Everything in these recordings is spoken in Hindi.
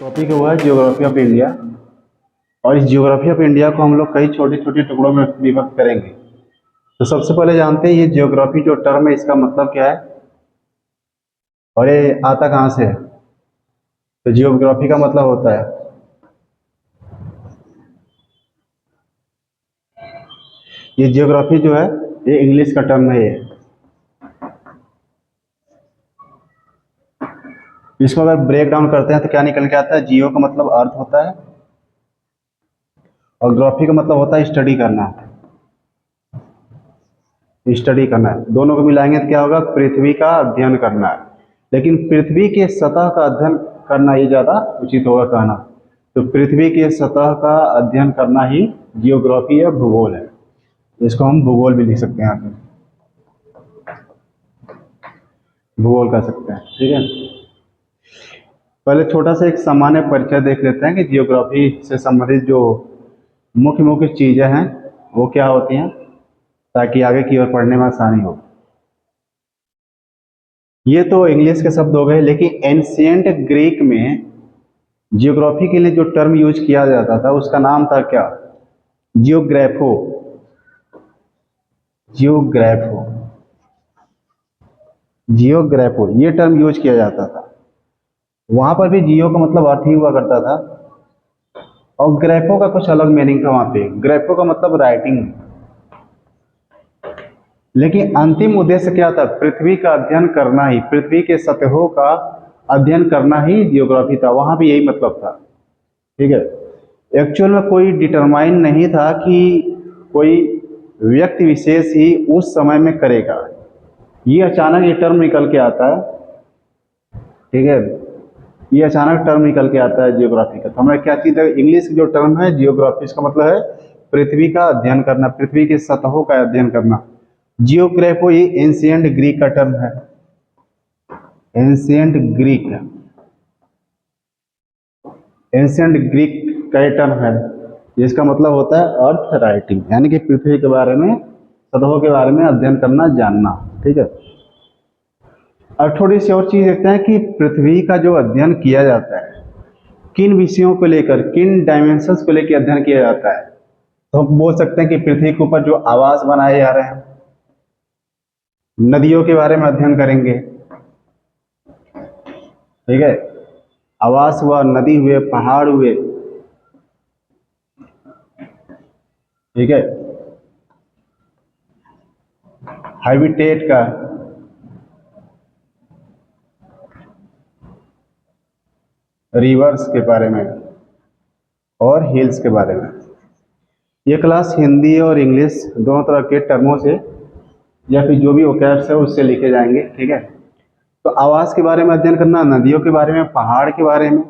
टॉपिक हुआ है जियोग्राफी ऑफ इंडिया। और इस जियोग्राफी ऑफ इंडिया को हम लोग कई छोटे छोटे टुकड़ों में विभक्त करेंगे। तो सबसे पहले जानते हैं ये जियोग्राफी जो टर्म है इसका मतलब क्या है और ये आता कहाँ से है। तो जियोग्राफी का मतलब होता है, ये जियोग्राफी जो है ये इंग्लिश का टर्म है। ये इसको अगर ब्रेक डाउन करते हैं तो क्या निकल के आता है, जियो का मतलब अर्थ होता है और ग्राफी का मतलब होता है स्टडी करना। स्टडी करना है, दोनों को मिलाएंगे तो क्या होगा, पृथ्वी का अध्ययन करना है। लेकिन पृथ्वी के सतह का अध्ययन करना ये ज़्यादा उचित होगा कहना। तो पृथ्वी के सतह का अध्ययन करना ही जियोग्राफी या भूगोल है। इसको हम भूगोल भी लिख सकते हैं, यहाँ पे भूगोल कह सकते हैं। ठीक है, पहले छोटा सा एक सामान्य परिचय देख लेते हैं कि जियोग्राफी से संबंधित जो मुख्य मुख्य चीज़ें हैं वो क्या होती हैं, ताकि आगे की ओर पढ़ने में आसानी हो। ये तो इंग्लिश के शब्द हो गए, लेकिन एंशियंट ग्रीक में जियोग्राफी के लिए जो टर्म यूज किया जाता था उसका नाम था क्या, जियोग्राफो। जियोग्राफो जियोग्राफो ये टर्म यूज किया जाता था। वहां पर भी जियो का मतलब अर्थ ही हुआ करता था और ग्राफो का कुछ अलग मीनिंग था। वहां पे ग्राफो का मतलब राइटिंग, लेकिन अंतिम उद्देश्य क्या था, पृथ्वी का अध्ययन करना ही, पृथ्वी के सतहों का अध्ययन करना ही जियोग्राफी था। वहां भी यही मतलब था। ठीक है, एक्चुअल में कोई डिटरमाइन नहीं था कि कोई व्यक्ति विशेष ही उस समय में करेगा। ये अचानक ये टर्म निकल के आता है। ठीक है, ये अचानक टर्म निकल के आता है जियोग्राफी का। तो हमें क्या चीज है, इंग्लिश जो टर्म है जियोग्राफी, इसका मतलब है पृथ्वी का अध्ययन करना, पृथ्वी के सतहों का अध्ययन करना। जियोग्राफो ये एंशियंट ग्रीक का टर्म है, एंशियंट ग्रीक, एंशियंट ग्रीक का टर्म है जिसका मतलब होता है अर्थ राइटिंग, यानी कि पृथ्वी के बारे में, सतहों के बारे में अध्ययन करना, जानना। ठीक है, अब थोड़ी सी और चीज देखते हैं कि पृथ्वी का जो अध्ययन किया जाता है किन विषयों को लेकर, किन डायमेंशंस को लेकर अध्ययन किया जाता है। तो हम बोल सकते हैं कि पृथ्वी के ऊपर जो आवास बनाए जा रहे हैं, नदियों के बारे में अध्ययन करेंगे। ठीक है, आवास हुआ, नदी हुए, पहाड़ हुए। ठीक है, हैबिटेट का, रिवर्स के बारे में और हिल्स के बारे में। ये क्लास हिंदी और इंग्लिश दोनों तरह के टर्मों से या फिर जो भी वोकैब्स है उससे लिखे जाएंगे। ठीक है, तो आवास के बारे में अध्ययन करना, नदियों के बारे में, पहाड़ के बारे में,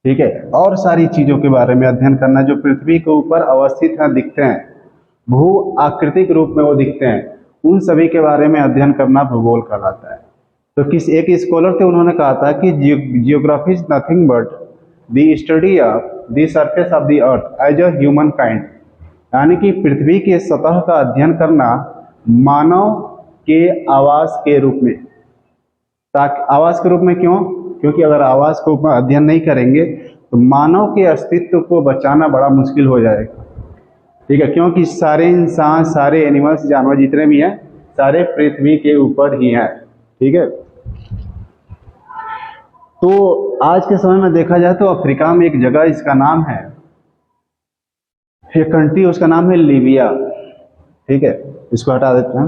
ठीक है, और सारी चीजों के बारे में अध्ययन करना जो पृथ्वी के ऊपर अवस्थित हैं, दिखते हैं, भू आकृतिक रूप में वो दिखते हैं, उन सभी के बारे में अध्ययन करना भूगोल कहलाता है। तो किस एक स्कॉलर थे, उन्होंने कहा था कि geography is nothing but the study of the surface of the earth as a human kind, यानी कि पृथ्वी के सतह का अध्ययन करना मानव के आवास के रूप में। ताकि आवास के रूप में क्यों, क्योंकि अगर आवास को अध्ययन नहीं करेंगे तो मानव के अस्तित्व को बचाना बड़ा मुश्किल हो जाएगा। ठीक है, क्योंकि सारे इंसान, सारे एनिमल्स, जानवर जितने भी हैं, सारे पृथ्वी के ऊपर ही हैं। ठीक है, तो आज के समय में देखा जाए तो अफ्रीका में एक जगह, इसका नाम है, एक कंट्री, उसका नाम है लीबिया। ठीक है, इसको हटा देते हैं।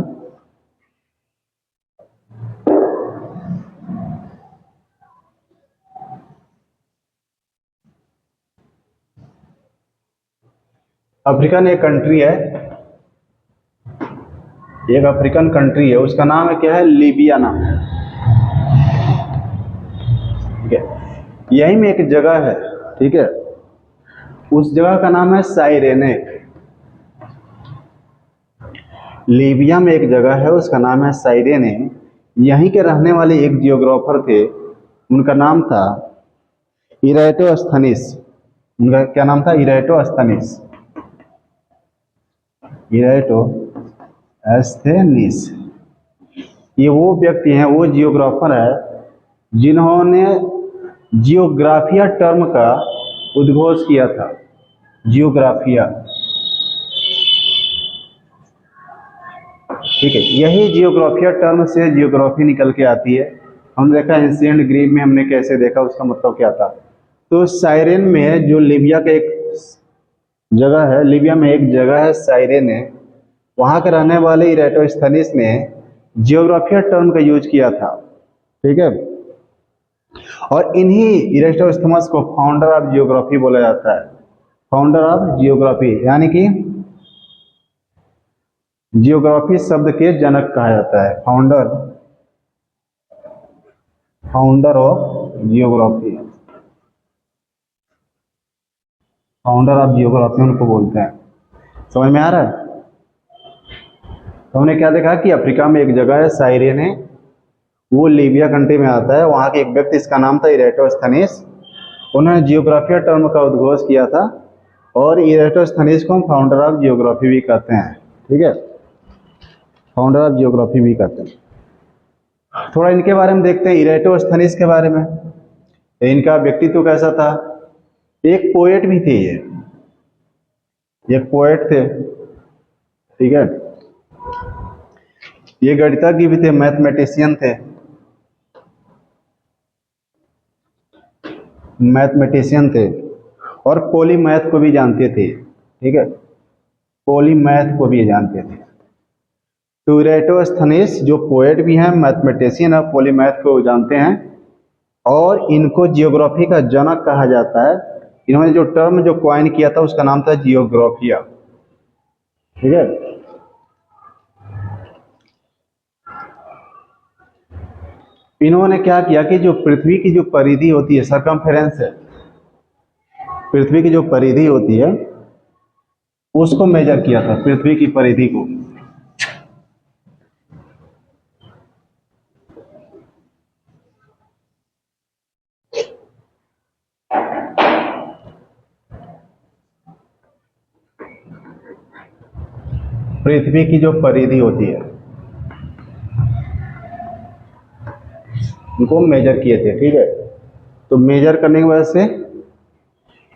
अफ्रीकन एक कंट्री है, एक अफ्रीकन कंट्री है, उसका नाम है क्या है, लीबिया नाम है। ठीक है, यही में एक जगह है। ठीक है, उस जगह का नाम है साइरेने। लीबिया में एक जगह है, उसका नाम है साइरेने। यहीं के रहने वाले एक जियोग्राफर थे, उनका नाम था इरेटोस्थनीस। उनका क्या नाम था, इरेटोस्थनीस, इरेटोस्थनीस। ये वो व्यक्ति हैं, वो जियोग्राफर है जिन्होंने जियोग्राफिया टर्म का उद्घोष किया था। जियोग्राफिया, ठीक है, यही जियोग्राफिया टर्म से जियोग्राफी निकल के आती है। हमने देखा एंशिएंट ग्रीक में, हमने कैसे देखा, उसका मतलब क्या था। तो साइरेन में, जो लीबिया का एक जगह है, लीबिया में एक जगह है साइरेन है, वहाँ के रहने वाले इरेटोस्थनीस ने जियोग्राफिया टर्म का यूज किया था। ठीक है, और इन्हीं इरेटोस्थनीस को फाउंडर ऑफ जियोग्राफी बोला जाता है। फाउंडर ऑफ जियोग्राफी यानी कि जियोग्राफी शब्द के जनक कहा जाता है। Founder, founder of geography, founder of geography उनको बोलते हैं। समझ में आ रहा है। तो हमने क्या देखा कि अफ्रीका में एक जगह है साइरेन है, वो लीबिया कंट्री में आता है। वहाँ के एक व्यक्ति, इसका नाम था इरेटोस्थनीस, उन्होंने जियोग्राफिया टर्म का उद्घोष किया था, और इरेटोस्थनीस को हम फाउंडर ऑफ जियोग्राफी भी कहते हैं। ठीक है, फाउंडर ऑफ जियोग्राफी भी कहते हैं। थोड़ा इनके बारे में देखते हैं, इरेटोस्थनीस के बारे में। इनका व्यक्तित्व कैसा था? एक पोएट भी थे ये, एक पोएट थे। ठीक है, ये गणितज्ञ भी थे, मैथमेटिशियन थे, मैथमेटिशियन थे, और पॉलीमैथ को भी जानते थे। ठीक है, पॉलीमैथ को भी जानते थे। तो इरेटोस्थनीस जो पोएट भी हैं, मैथमेटिशियन और पॉलीमैथ को जानते हैं, और इनको जियोग्राफी का जनक कहा जाता है। इन्होंने जो टर्म जो क्वाइन किया था उसका नाम था जियोग्राफिया। ठीक है, इन्होंने क्या किया कि जो पृथ्वी की जो परिधि होती है, सरकमफेरेंस है, पृथ्वी की जो परिधि होती है उसको मेजर किया था, पृथ्वी की परिधि को। पृथ्वी की जो परिधि होती है उनको मेजर किए थे। ठीक है, तो मेजर करने की वजह से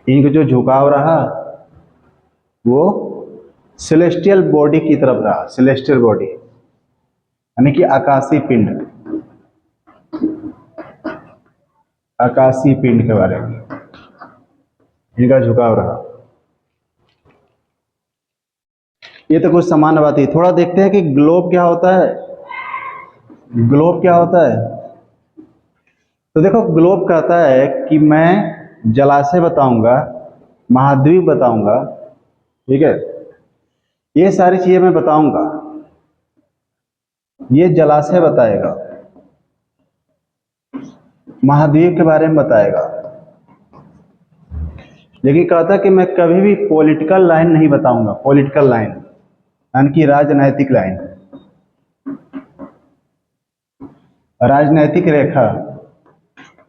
इनका जो झुकाव रहा वो सेलेस्टियल बॉडी की तरफ रहा। सेलेस्टियल बॉडी यानी कि आकाशीय पिंड, आकाशीय पिंड के बारे में इनका झुकाव रहा। ये तो कुछ सामान्य बात ही। थोड़ा देखते हैं कि ग्लोब क्या होता है। ग्लोब क्या होता है? तो देखो, ग्लोब कहता है कि मैं जलाशय बताऊंगा, महाद्वीप बताऊंगा, ठीक है, ये सारी चीजें मैं बताऊंगा। ये जलाशय बताएगा, महाद्वीप के बारे में बताएगा, लेकिन कहता है कि मैं कभी भी पॉलिटिकल लाइन नहीं बताऊंगा। पॉलिटिकल लाइन यानी कि राजनैतिक लाइन, राजनैतिक रेखा,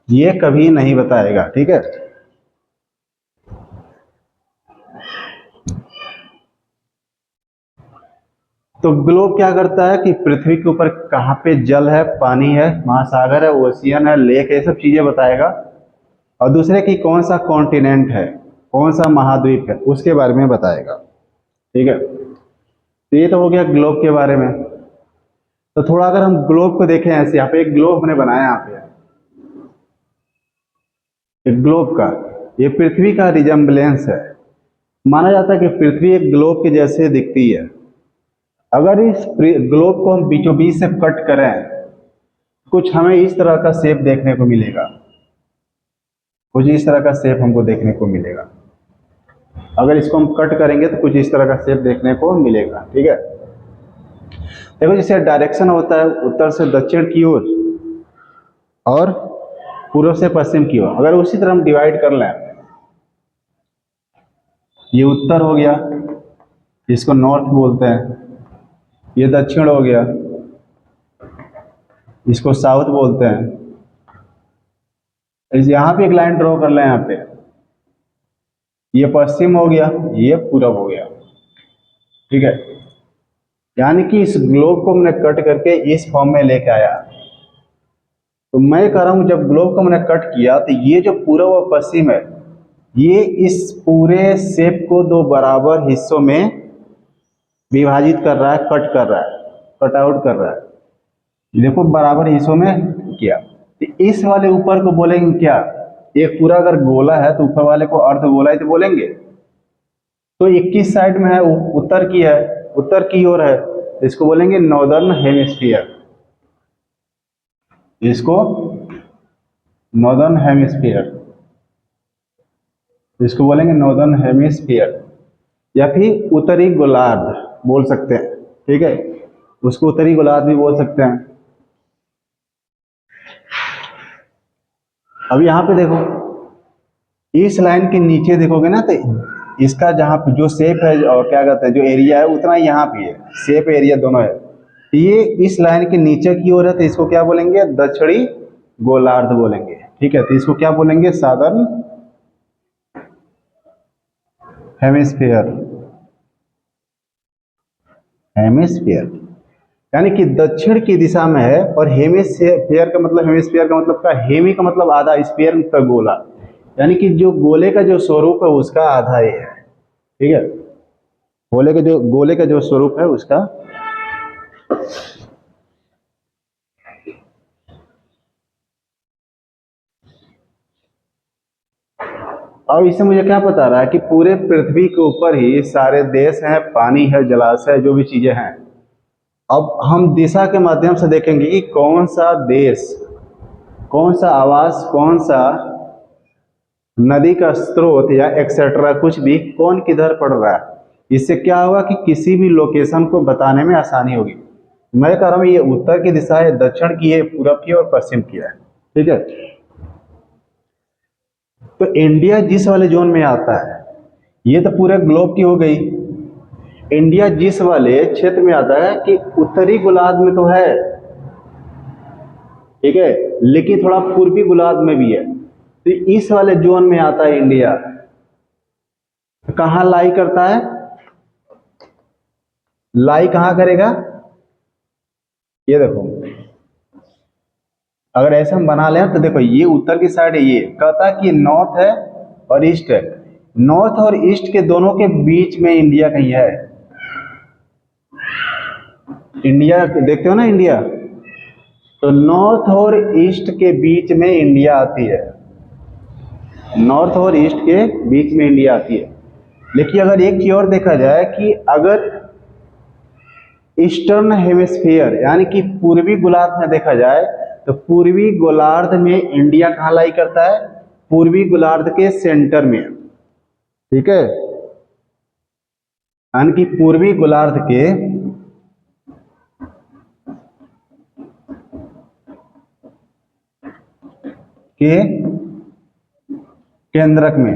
ये कभी नहीं बताएगा। ठीक है, तो ग्लोब क्या करता है कि पृथ्वी के ऊपर कहाँ पे जल है, पानी है, महासागर है, ओशियन है, लेक है, ये सब चीजें बताएगा। और दूसरे की कौन सा कॉन्टिनेंट है, कौन सा महाद्वीप है, उसके बारे में बताएगा। ठीक है, तो ये तो हो गया ग्लोब के बारे में। तो थोड़ा अगर हम ग्लोब को देखें ऐसे, यहाँ पे एक ग्लोब हमने बनाया, यहाँ पे एक ग्लोब का, ये पृथ्वी का रिजेम्बलेंस है। माना जाता है कि पृथ्वी एक ग्लोब के जैसे दिखती है। अगर इस ग्लोब को हम बीचों बीच से कट करें, कुछ हमें इस तरह का शेप देखने को मिलेगा, कुछ इस तरह का शेप हमको देखने को मिलेगा। अगर इसको हम कट करेंगे तो कुछ इस तरह का शेप देखने को मिलेगा। ठीक है, देखो जैसे डायरेक्शन होता है उत्तर से दक्षिण की ओर और पूर्व से पश्चिम की ओर, अगर उसी तरह हम डिवाइड कर लें, ये उत्तर हो गया, इसको नॉर्थ बोलते हैं, ये दक्षिण हो गया, इसको साउथ बोलते हैं। यहाँ पे एक लाइन ड्रॉ कर लें, यहाँ पे ये पश्चिम हो गया, ये पूरब हो गया। ठीक है, यानी कि इस ग्लोब को हमने कट करके इस फॉर्म में लेके आया, तो मैं कह रहा हूँ जब ग्लोब को मैंने कट किया तो ये जो पूर्व और पश्चिम है, ये इस पूरे शेप को दो बराबर हिस्सों में विभाजित कर रहा है, कट कर रहा है, कट आउट कर रहा है। देखो बराबर हिस्सों में किया। तो इस वाले ऊपर को बोलेंगे क्या? एक पूरा अगर गोला है तो ऊपर वाले को अर्धगोला ही तो बोलेंगे। तो 21 साइड में है, उत्तर की है, उत्तर की ओर है, तो इसको बोलेंगे नॉर्दर्न हेमिस्फीयर। इसको नॉर्दर्न हेमिस्फीयर, इसको बोलेंगे नॉर्दर्न हेमिस्फीयर, या फिर उत्तरी गोलार्ध बोल सकते हैं। ठीक है, उसको उत्तरी गोलार्ध भी बोल सकते हैं। अब यहाँ पे देखो, इस लाइन के नीचे देखोगे ना, तो इसका जहाँ पे जो शेप है और क्या कहते हैं जो एरिया है उतना यहाँ पे है, शेप एरिया दोनों है। ये इस लाइन के नीचे की ओर है, तो इसको क्या बोलेंगे? दक्षिणी गोलार्ध बोलेंगे। ठीक है, तो इसको क्या बोलेंगे? Southern hemisphere. हेमिस्फीयर यानी कि दक्षिण की दिशा में है, और हेमिस्फीयर का मतलब, हेमिस्फीयर का मतलब, का हेमी का मतलब आधा, स्फीयर का गोला, यानी कि जो गोले का जो स्वरूप है उसका आधा ये है। ठीक है, गोले का जो स्वरूप है उसका। और इससे मुझे क्या पता रहा है कि पूरे पृथ्वी के ऊपर ही सारे देश हैं, पानी है, जलाशय है, जो भी चीजें हैं। अब हम दिशा के माध्यम से देखेंगे कि कौन सा देश, कौन सा आवास, कौन सा नदी का स्रोत या एक्सेट्रा कुछ भी कौन किधर पड़ रहा है। इससे क्या होगा कि किसी भी लोकेशन को बताने में आसानी होगी। मैं कह रहा हूँ ये उत्तर की दिशा है, दक्षिण की है, पूरब की और पश्चिम की है। ठीक है, तो इंडिया जिस वाले जोन में आता है, ये तो पूरे ग्लोब की हो गई। इंडिया जिस वाले क्षेत्र में आता है कि उत्तरी गोलार्ध में तो है, ठीक है, लेकिन थोड़ा पूर्वी गोलार्ध में भी है, तो इस वाले जोन में आता है इंडिया। तो कहां लाई करता है? लाई कहां करेगा? ये देखो, अगर ऐसे हम बना लें तो देखो, ये उत्तर की साइड है, ये कहता है कि नॉर्थ है और ईस्ट है। नॉर्थ और ईस्ट के दोनों के बीच में इंडिया कहीं है। इंडिया देखते हो ना, इंडिया, तो नॉर्थ और ईस्ट के बीच में इंडिया आती है। नॉर्थ और ईस्ट के बीच में इंडिया आती है। लेकिन अगर एक चीज और देखा जाए कि अगर ईस्टर्न हेमिस्फीयर यानी कि पूर्वी गोलार्ध में देखा जाए, तो पूर्वी गोलार्ध में इंडिया कहाँ लाई करता है? पूर्वी गोलार्ध के सेंटर में। ठीक है, यानी कि पूर्वी गोलार्ध के केंद्रक में।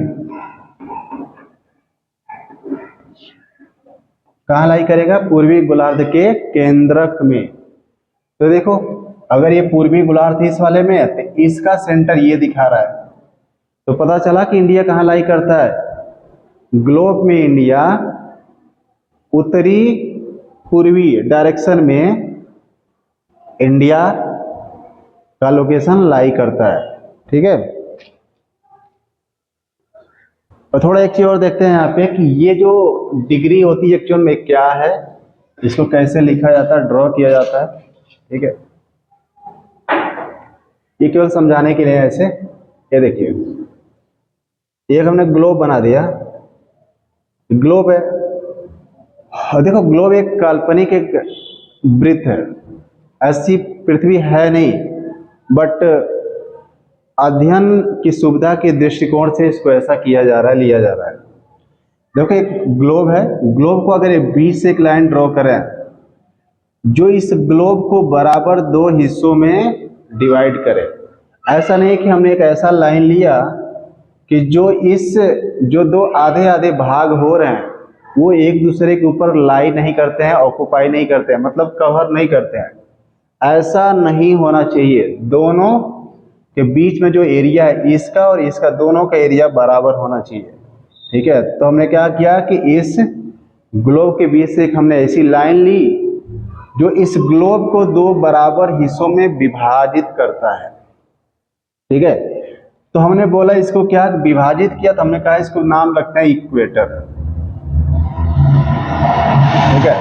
कहाँ लाई करेगा? पूर्वी गोलार्ध के केंद्रक में। तो देखो, अगर ये पूर्वी गोलार्ध इस वाले में है तो इसका सेंटर ये दिखा रहा है, तो पता चला कि इंडिया कहाँ लाई करता है? ग्लोब में इंडिया उत्तरी पूर्वी डायरेक्शन में इंडिया का लोकेशन लाई करता है। ठीक है, और थोड़ा एक चीज और देखते हैं यहाँ पे कि ये जो डिग्री होती है एक्चुअल में क्या है, इसको कैसे लिखा जाता है, ड्रॉ किया जाता है। ठीक है, ये केवल समझाने के लिए ऐसे। ये देखिए, एक हमने ग्लोब बना दिया, ग्लोब है, और देखो ग्लोब एक काल्पनिक एक वृत्त है, ऐसी पृथ्वी है नहीं, बट अध्ययन की सुविधा के दृष्टिकोण से इसको ऐसा किया जा रहा है, लिया जा रहा है। देखो एक ग्लोब है, ग्लोब को अगर बीच से एक लाइन ड्रॉ करें, जो इस ग्लोब को बराबर दो हिस्सों में डिवाइड करे। ऐसा नहीं कि हमने एक ऐसा लाइन लिया कि जो दो आधे आधे भाग हो रहे हैं वो एक दूसरे के ऊपर लाई नहीं करते हैं, ऑक्युपाई नहीं करते हैं, मतलब कवर नहीं करते हैं। ऐसा नहीं होना चाहिए। दोनों के बीच में जो एरिया है, इसका और इसका, दोनों का एरिया बराबर होना चाहिए। ठीक है, तो हमने क्या किया कि इस ग्लोब के बीच से एक हमने ऐसी लाइन ली जो इस ग्लोब को दो बराबर हिस्सों में विभाजित करता है। ठीक है। तो हमने बोला इसको क्या विभाजित किया, तो हमने कहा इसको नाम रखते हैं इक्वेटर। ठीक है,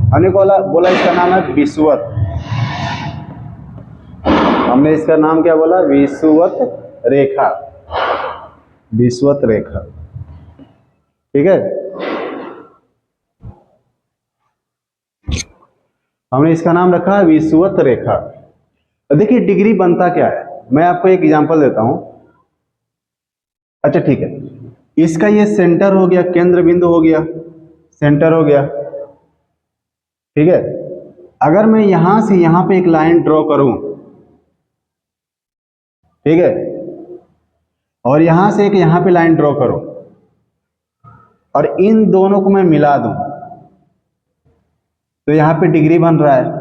हमने बोला इसका नाम है विषुवत। हमने इसका नाम क्या बोला, विषुवत रेखा, विषुवत रेखा। ठीक है, हमने इसका नाम रखा है विषुवत रेखा। तो देखिए डिग्री बनता क्या है, मैं आपको एक एग्जांपल देता हूं। अच्छा ठीक है, इसका ये सेंटर हो गया, केंद्र बिंदु हो गया, सेंटर हो गया। ठीक है, अगर मैं यहां से यहां पे एक लाइन ड्रॉ करूं, ठीक है, और यहां से एक यहां पे लाइन ड्रॉ करूं, और इन दोनों को मैं मिला दूं, तो यहां पे डिग्री बन रहा है।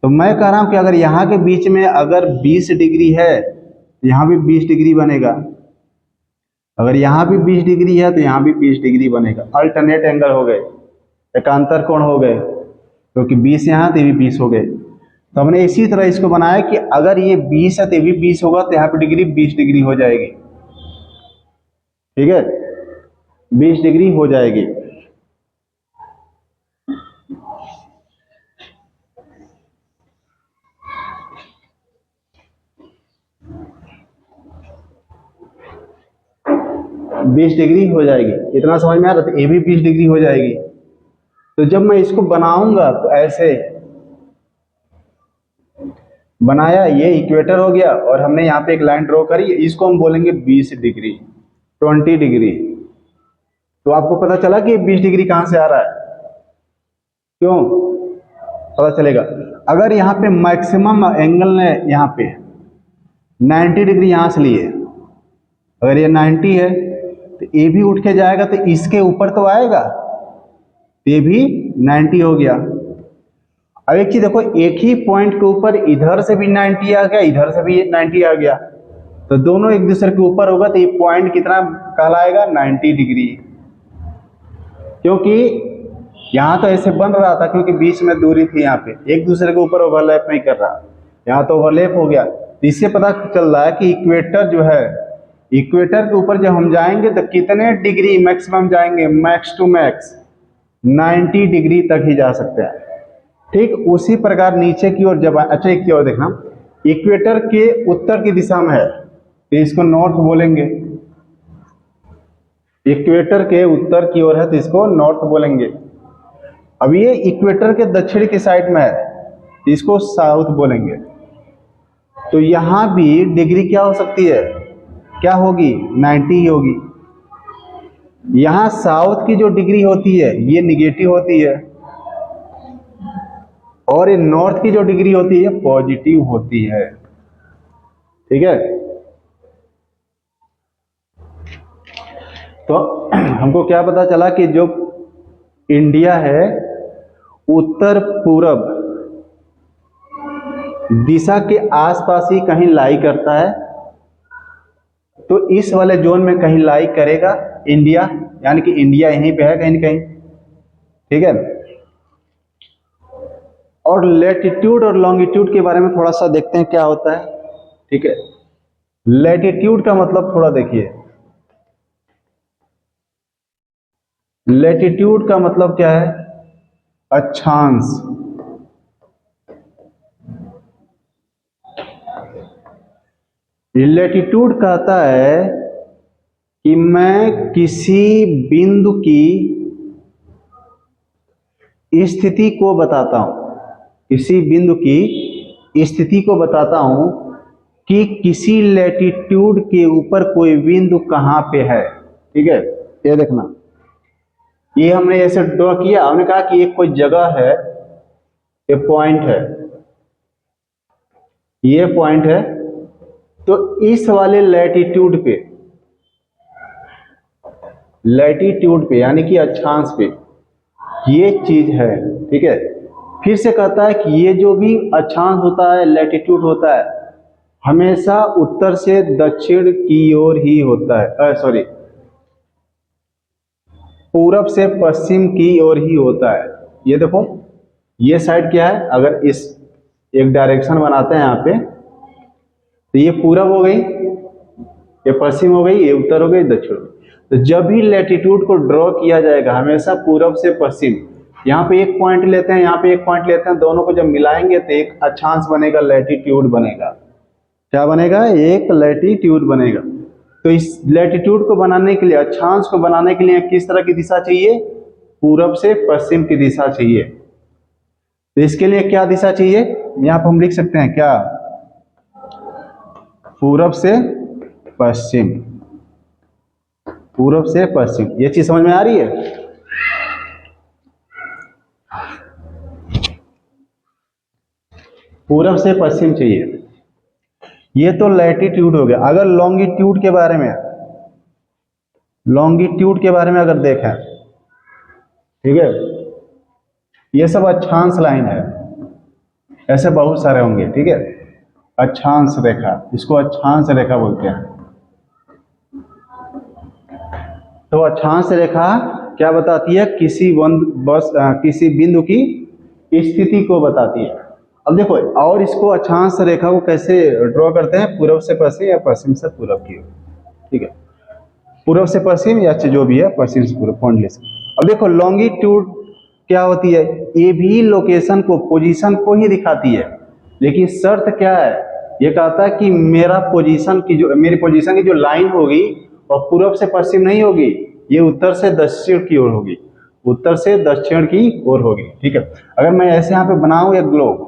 तो मैं कह रहा हूं कि अगर यहां के बीच में अगर 20 डिग्री है तो यहां भी 20 डिग्री बनेगा, अगर यहां भी 20 डिग्री है तो यहां भी 20 डिग्री बनेगा। अल्टरनेट एंगल हो गए, एकांतर कोण हो गए, क्योंकि 20 यहाँ तो ये भी 20 हो गए। तो हमने इसी तरह इसको बनाया कि अगर ये 20 है तो ये भी 20 होगा, तो यहाँ पे डिग्री 20 डिग्री हो जाएगी। ठीक है, 20 डिग्री हो जाएगी। बीस डिग्री हो जाएगी, इतना समझ में आ रहा था, ये भी 20 डिग्री हो जाएगी। तो जब मैं इसको बनाऊंगा तो ऐसे बनाया, ये इक्वेटर हो गया, और हमने यहाँ पे एक लाइन ड्रॉ करी, इसको हम बोलेंगे 20 डिग्री, 20 डिग्री। तो आपको पता चला कि 20 डिग्री कहां से आ रहा है, क्यों पता चलेगा। अगर यहाँ पे मैक्सिमम एंगल ने यहाँ पे 90 डिग्री यहां से लिए, अगर ये 90 है तो ये भी उठ के जाएगा, तो इसके ऊपर तो आएगा, ये भी 90 हो गया। अब एक चीज देखो, एक ही पॉइंट के ऊपर इधर से भी 90 आ गया, इधर से भी 90 आ गया, तो दोनों एक दूसरे के ऊपर होगा, तो ये पॉइंट कितना कहलाएगा, 90 डिग्री। क्योंकि यहां तो ऐसे बन रहा था, क्योंकि बीच में दूरी थी, यहाँ पे एक दूसरे के ऊपर ओवरलैप नहीं कर रहा, यहाँ तो ओवरलैप हो गया। तो इससे पता चल रहा है कि इक्वेटर जो है, इक्वेटर के ऊपर जब हम जाएंगे तो कितने डिग्री मैक्सिमम जाएंगे, मैक्स टू मैक्स 90 डिग्री तक ही जा सकते हैं। ठीक उसी प्रकार नीचे की ओर जब, अच्छा एक की ओर देखना, इक्वेटर के उत्तर की दिशा में है तो इसको नॉर्थ बोलेंगे, इक्वेटर के उत्तर की ओर है तो इसको नॉर्थ बोलेंगे। अब ये इक्वेटर के दक्षिण की साइड में है तो इसको साउथ बोलेंगे। तो यहां भी डिग्री क्या हो सकती है, क्या होगी, 90 ही होगी। यहां साउथ की जो डिग्री होती है ये निगेटिव होती है, और ये नॉर्थ की जो डिग्री होती है पॉजिटिव होती है। ठीक है, तो हमको क्या पता चला कि जो इंडिया है उत्तर पूरब दिशा के आसपास ही कहीं लाई करता है, तो इस वाले जोन में कहीं लाई करेगा इंडिया, यानी कि इंडिया यहीं पे है कहीं न कहीं। ठीक है, और लैटिट्यूड और लॉन्गिट्यूड के बारे में थोड़ा सा देखते हैं क्या होता है। ठीक है, लैटिट्यूड का मतलब थोड़ा देखिए, लैटिट्यूड का मतलब क्या है, अक्षांश। लैटिट्यूड कहता है कि मैं किसी बिंदु की स्थिति को बताता हूं, किसी बिंदु की स्थिति को बताता हूं कि किसी लैटिट्यूड के ऊपर कोई बिंदु कहां पे है। ठीक है, ये देखना, ये हमने ऐसे ड्रॉ किया, हमने कहा कि एक कोई जगह है, ये पॉइंट है, ये पॉइंट है, तो इस वाले लैटिट्यूड पे, लैटिट्यूड पे यानी कि अक्षांश पे ये चीज है। ठीक है, फिर से कहता है कि ये जो भी अक्षांश होता है, लैटिट्यूड होता है, हमेशा उत्तर से दक्षिण की ओर ही होता है, सॉरी पूरब से पश्चिम की ओर ही होता है। ये देखो, ये साइड क्या है, अगर इस एक डायरेक्शन बनाते हैं यहाँ पे, तो ये पूरब हो गई, ये पश्चिम हो गई, ये उत्तर हो गई, दक्षिण हो गई। तो जब भी लैटिट्यूड को ड्रॉ किया जाएगा हमेशा पूरब से पश्चिम, यहाँ पे एक पॉइंट लेते हैं, यहाँ पे एक पॉइंट लेते हैं, दोनों को जब मिलाएंगे तो एक अक्षांश बनेगा, लैटिट्यूड बनेगा। क्या बनेगा? एक लैटिट्यूड बनेगा। तो इस लैटिट्यूड को बनाने के लिए, अक्षांश को बनाने के लिए किस तरह की दिशा चाहिए? पूरब से पश्चिम की दिशा चाहिए। तो इसके लिए क्या दिशा चाहिए? यहाँ पर हम लिख सकते हैं क्या? पूरब से पश्चिम, पूरब से पश्चिम। ये चीज समझ में आ रही है? पूरब से पश्चिम चाहिए। ये तो लैटिट्यूड हो गया। अगर लॉन्गिट्यूड के बारे में, लॉन्गिट्यूड के बारे में अगर देखें, ठीक है, ये सब अक्षांश लाइन है, ऐसे बहुत सारे होंगे, ठीक है। अक्षांश रेखा, इसको अक्षांश रेखा बोलते हैं। तो अक्षांश रेखा क्या बताती है? किसी बिंदु की स्थिति को बताती है। अब देखो, और इसको अक्षांश रेखा को कैसे ड्रॉ करते हैं? पूरब से पश्चिम या पश्चिम से पूरब की ओर, ठीक है। पूरब से पश्चिम या जो भी है, पश्चिम से पूरब, पॉइंट ले सकते। अब देखो लॉन्गिट्यूड क्या होती है? ये भी लोकेशन को, पोजीशन को ही दिखाती है, लेकिन शर्त क्या है? ये कहता है कि मेरी पोजीशन की जो लाइन होगी और पूरब से पश्चिम नहीं होगी, ये उत्तर से दक्षिण की ओर होगी, उत्तर से दक्षिण की ओर होगी, ठीक है। अगर मैं ऐसे यहाँ पे बनाऊं एक ग्लोब,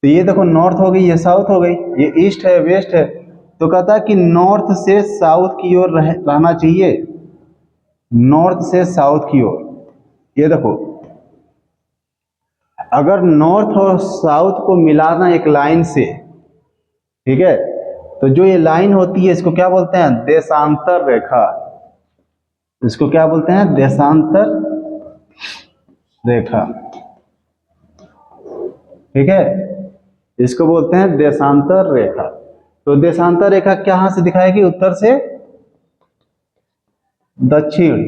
तो ये देखो नॉर्थ हो गई, ये साउथ हो गई, ये ईस्ट है, वेस्ट है। तो कहता है कि नॉर्थ से साउथ की ओर रहना चाहिए, नॉर्थ से साउथ की ओर। ये देखो, अगर नॉर्थ और साउथ को मिलाना एक लाइन से, ठीक है, तो जो ये लाइन होती है इसको क्या बोलते हैं? देशांतर रेखा। इसको क्या बोलते हैं? देशांतर रेखा, ठीक है, इसको बोलते हैं देशांतर रेखा। तो देशांतर रेखा कहां से दिखाएगी? उत्तर से दक्षिण,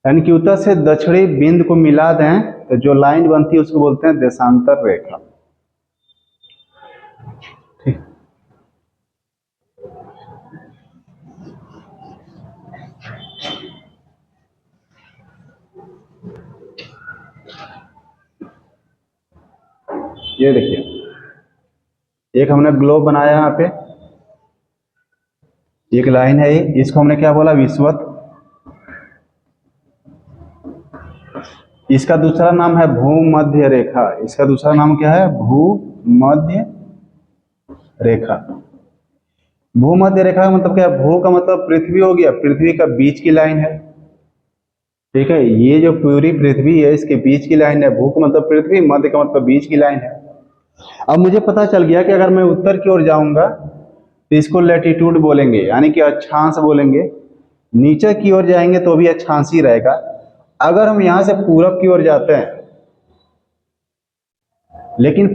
यानी कि उत्तर से दक्षिणी बिंदु को मिला दें तो जो लाइन बनती है उसको बोलते हैं देशांतर रेखा, ठीक। ये देखिए, एक हमने ग्लोब बनाया, यहाँ पे एक लाइन है, इसको हमने क्या बोला? विषुवत। इसका दूसरा नाम है भूमध्य रेखा। इसका दूसरा नाम क्या है? भूमध्य रेखा। भूमध्य रेखा का मतलब क्या है? भू का मतलब पृथ्वी हो गया, पृथ्वी का बीच की लाइन है, ठीक है। ये जो पूरी पृथ्वी है इसके बीच की लाइन है। भू का मतलब पृथ्वी, मध्य का मतलब बीच की लाइन है। अब मुझे पता चल गया कि अगर मैं उत्तर की ओर जाऊंगा तो इसको लैटिट्यूड बोलेंगे, यानी कि अक्षांश बोलेंगे। नीचे की ओर जाएंगे तो भी अक्षांश ही रहेगा। अगर हम यहां से पूरब की ओर जाते हैं, लेकिन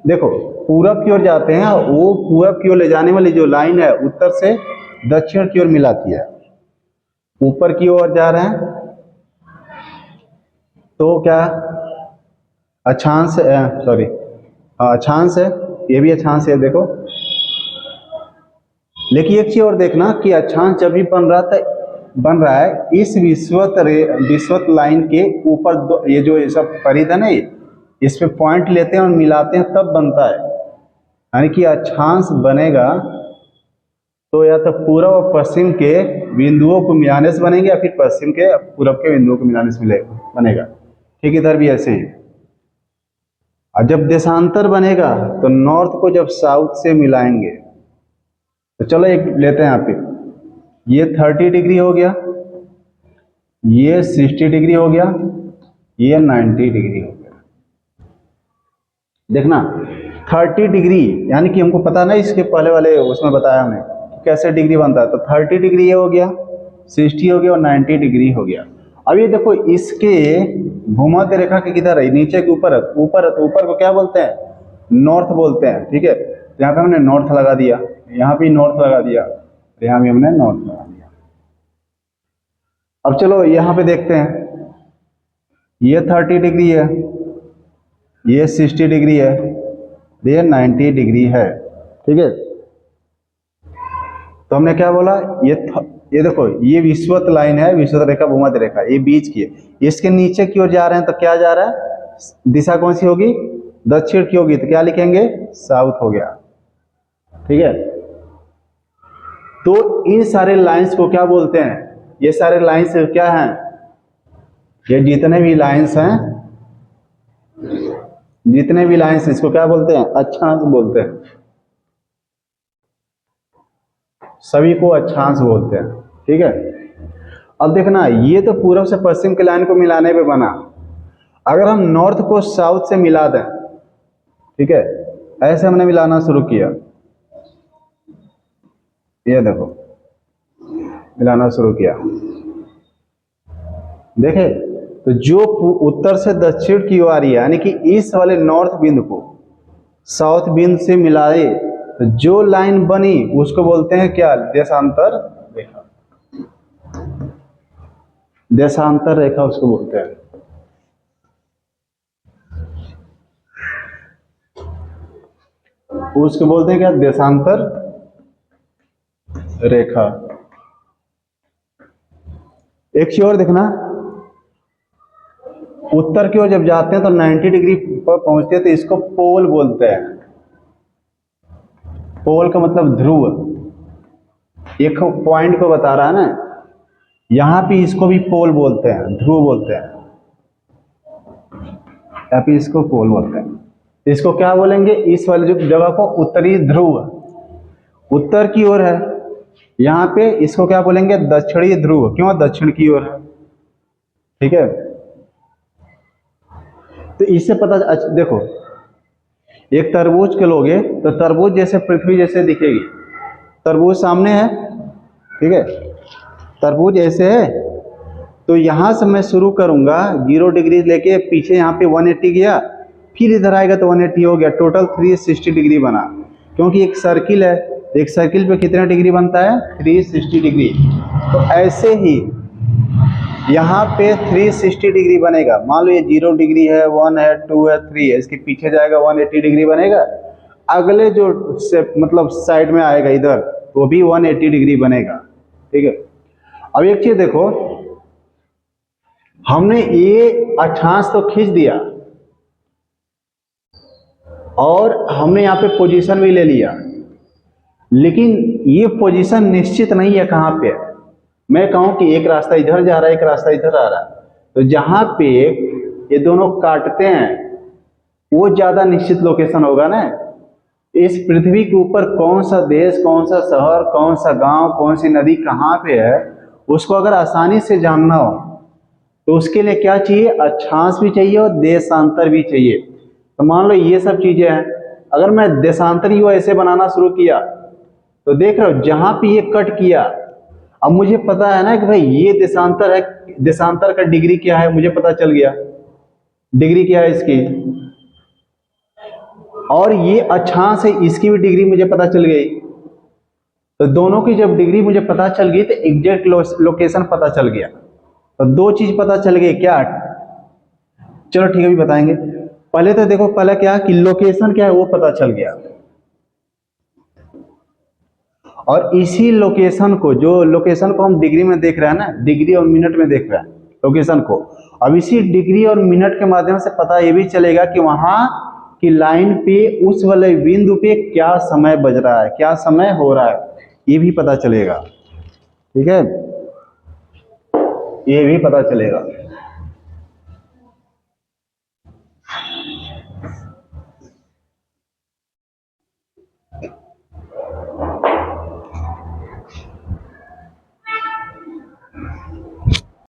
देखो पूरब की ओर जाते हैं, वो पूरब की ओर ले जाने वाली जो लाइन है उत्तर से दक्षिण की ओर मिलाती है। ऊपर की ओर जा रहे हैं तो क्या? अक्षांश, सॉरी, अक्षांश है, ये भी अक्षांश है, देखो। लेकिन एक चीज और देखना कि अक्षांश जब भी बन रहा है इस विषुवत लाइन के ऊपर, ये जो सब परिध है ना, इस पे पॉइंट लेते हैं और मिलाते हैं तब बनता है। यानी कि अक्षांश बनेगा तो या तो पूर्व और पश्चिम के बिंदुओं को मिलाने से बनेंगे, या फिर पश्चिम के पूरब के बिंदुओं को मिलाने से बनेगा, ठीक। इधर भी ऐसे ही। और जब देशांतर बनेगा तो नॉर्थ को जब साउथ से मिलाएंगे, तो चलो एक लेते हैं यहाँ पे, ये 30 डिग्री हो गया, ये 60 डिग्री हो गया, ये 90 डिग्री हो गया। देखना 30 डिग्री, यानी कि हमको पता ना, इसके पहले वाले उसमें बताया हमने कैसे डिग्री बनता है। तो 30 डिग्री ये हो गया, 60 हो गया और 90 डिग्री हो गया। अब ये देखो, इसके भूमध्य रेखा के किधर है? नीचे के ऊपर है। ऊपर को क्या बोलते हैं? नॉर्थ बोलते हैं, ठीक है। तो यहाँ पे हमने नॉर्थ लगा दिया, यहाँ भी नॉर्थ लगा दिया, यहाँ भी हमने नॉर्थ लगा दिया। अब चलो यहाँ पे देखते हैं, ये 30 डिग्री है, ये 60 डिग्री है, ये 90 डिग्री है, ठीक है। तो हमने क्या बोला, ये देखो ये विषुवत लाइन है, विषुवत रेखा, भूमध्य रेखा, ये बीच की है। इसके नीचे की ओर जा रहे हैं तो क्या जा रहा है, दिशा कौन सी होगी, दक्षिण की होगी, तो क्या लिखेंगे, साउथ हो गया, ठीक है। तो इन सारे लाइंस को क्या बोलते हैं, ये सारे लाइंस क्या हैं, ये जितने भी लाइंस हैं, जितने भी लाइंस, इसको क्या बोलते हैं, अक्षांश बोलते हैं, सभी को अक्षांश बोलते हैं, ठीक है। अब देखना, ये तो पूर्व से पश्चिम की लाइन को मिलाने पे बना। अगर हम नॉर्थ को साउथ से मिला दें, ठीक है, ऐसे हमने मिलाना शुरू किया, ये देखो मिलाना शुरू किया, देखे तो जो उत्तर से दक्षिण की ओर आ रही है, यानी कि इस वाले नॉर्थ बिंदु को साउथ बिंदु से मिलाए तो जो लाइन बनी उसको बोलते हैं क्या, देशांतर रेखा, देशांतर रेखा उसको बोलते हैं। उसको बोलते हैं क्या, देशांतर रेखा। एक चीज और देखना, उत्तर की ओर जब जाते हैं तो 90 डिग्री पर पहुंचते हैं तो इसको पोल बोलते हैं। पोल का मतलब ध्रुव, एक पॉइंट को बता रहा है ना, यहां पे इसको भी पोल बोलते हैं, ध्रुव बोलते हैं, यहाँ पे इसको पोल बोलते हैं। इसको क्या बोलेंगे, इस वाले जो जगह को उत्तरी ध्रुव, उत्तर की ओर है, यहाँ पे इसको क्या बोलेंगे, दक्षिणी ध्रुव, क्यों, दक्षिण की ओर है, ठीक है। तो इससे पता, देखो एक तरबूज के लोगे तो तरबूज जैसे पृथ्वी जैसे दिखेगी, तरबूज सामने है, ठीक है, तरबूज ऐसे है, तो यहां से मैं शुरू करूंगा 0 डिग्री लेके, पीछे यहाँ पे 180 गया, फिर इधर आएगा तो 180 हो गया, टोटल 360 डिग्री बना, क्योंकि एक सर्किल है, एक सर्किल पे कितना डिग्री बनता है, 360 डिग्री। तो ऐसे ही यहाँ पे 360 डिग्री बनेगा। मान लो ये 0 डिग्री है, 1 है, 2 है, 3 है, इसके पीछे जाएगा 180 डिग्री बनेगा, अगले जो से मतलब साइड में आएगा इधर वो भी 180 डिग्री बनेगा, ठीक है। अब एक चीज देखो, हमने ये अक्षांश तो खींच दिया और हमने यहाँ पे पोजीशन भी ले लिया, लेकिन ये पोजीशन निश्चित नहीं है कहाँ पे। मैं कहूँ कि एक रास्ता इधर जा रहा है, एक रास्ता इधर आ रहा है, तो जहाँ पे ये दोनों काटते हैं वो ज्यादा निश्चित लोकेशन होगा ना। इस पृथ्वी के ऊपर कौन सा देश, कौन सा शहर, कौन सा गांव, कौन सी नदी कहाँ पे है, उसको अगर आसानी से जानना हो तो उसके लिए क्या चाहिए, अक्षांश भी चाहिए और देशांतर भी चाहिए। तो मान लो ये सब चीजें हैं, अगर मैं देशांतर ही ऐसे बनाना शुरू किया तो देख रहे हो जहां पे ये कट किया, अब मुझे पता है ना कि भाई ये देशांतर है, देशांतर का डिग्री क्या है मुझे पता चल गया, डिग्री क्या है इसकी, और ये अक्षांश है इसकी भी डिग्री मुझे पता चल गई। तो दोनों की जब डिग्री मुझे पता चल गई तो एग्जैक्ट लोकेशन पता चल गया। तो दो चीज पता चल गई, क्या, चलो ठीक है, भी बताएंगे। पहले तो देखो, पहले क्या कि लोकेशन क्या है वो पता चल गया, और इसी लोकेशन को, जो लोकेशन को हम डिग्री में देख रहे हैं ना, डिग्री और मिनट में देख रहे हैं लोकेशन को, अब इसी डिग्री और मिनट के माध्यम से पता ये भी चलेगा कि वहां की लाइन पे उस वाले बिंदु पे क्या समय बज रहा है, क्या समय हो रहा है, ये भी पता चलेगा, ठीक है, ये भी पता चलेगा।